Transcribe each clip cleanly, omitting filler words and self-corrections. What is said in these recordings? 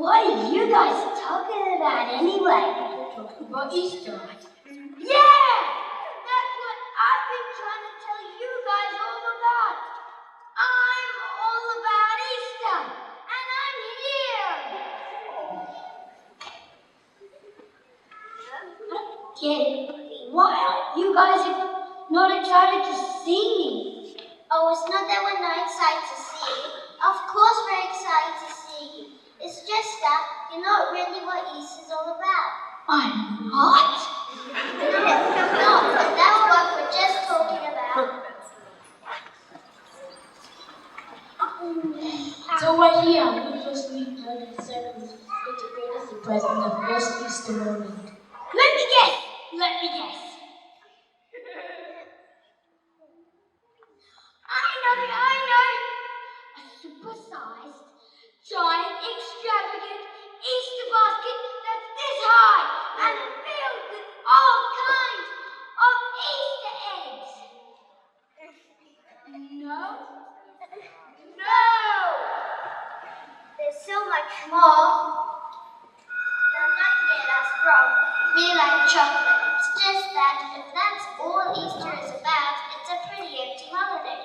What are you guys talking about anyway? Talking about Easter. Yeah! That's what I've been trying to tell you guys all about. I'm all about Easter, and I'm here. Yeah, why aren't you guys not excited to see me? Oh, it's not that we're not excited to see you. Of course we're excited to see you. It's just that you're not really what Easter's all about. I'm not? No, that's what we're just talking about. So right here, we just need 30 seconds with the greatest surprise in the first Easter morning. Let me guess. I know. A super-sized, giant, extravagant Easter basket that's this high and filled with all kinds of Easter eggs. No. There's so much more. Don't get us wrong. We like chocolate. It's just that if that's all Easter is about, it's a pretty empty holiday.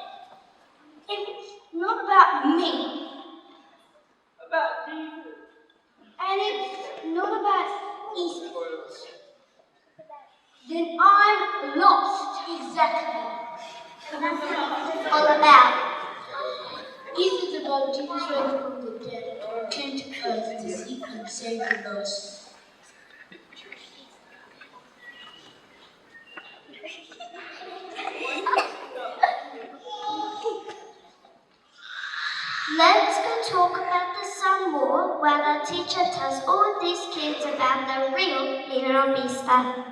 It's not about me. About Jesus. And it's not about Easter. Then I'm lost. Exactly. All about. Easter is about Jesus rising from the dead, who came to earth to seek and save the lost. Let's go talk about the sun more while our teacher tells all these kids about the real meaning of Easter.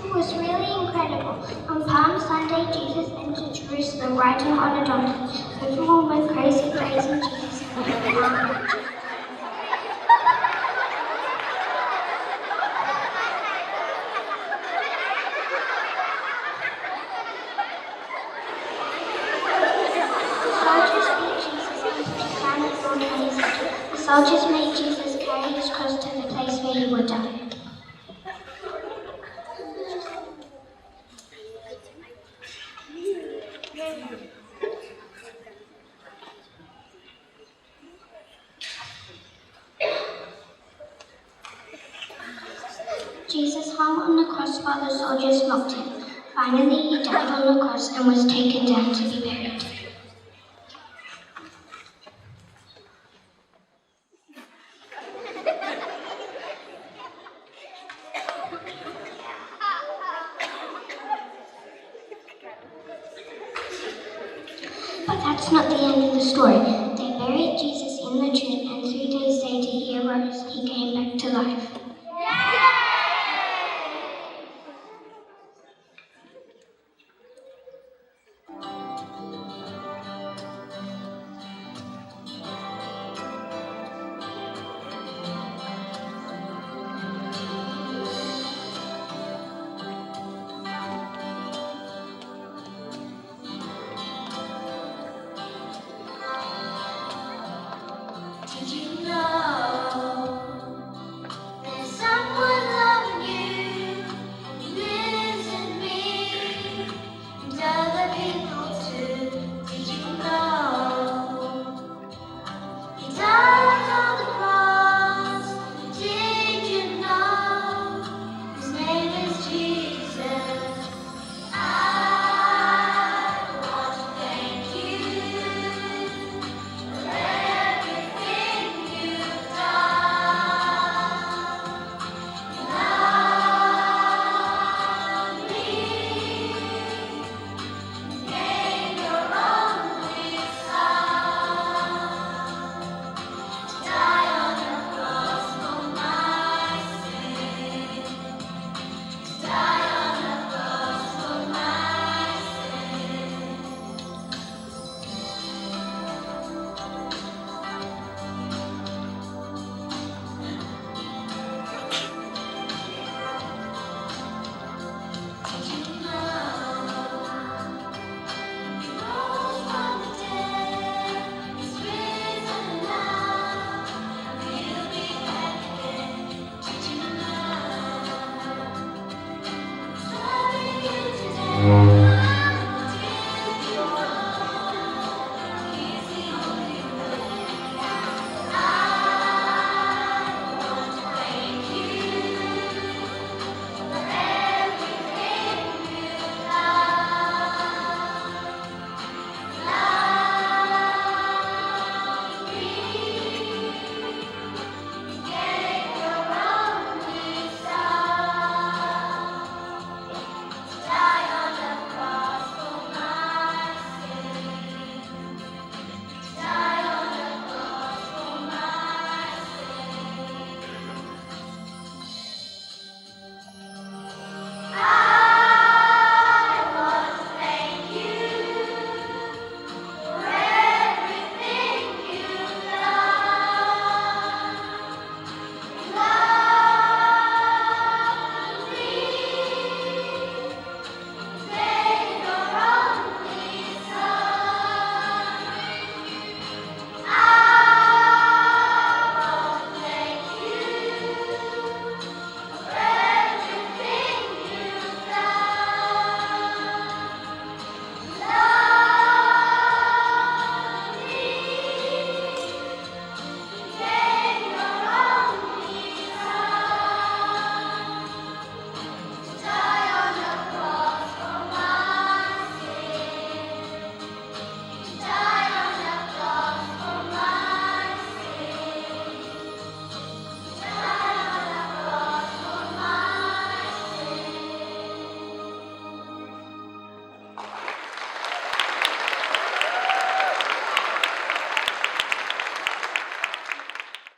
It was really incredible. On Palm Sunday, Jesus entered Jerusalem riding on a donkey. Everyone went crazy praising Jesus. The soldiers made Jesus carry his cross to the place where he would die. Jesus hung on the cross while the soldiers mocked him. Finally, he died on the cross and was taken down to be buried. But that's not the end of the story. They buried Jesus in the tomb, and 3 days later he arose. He came back to life.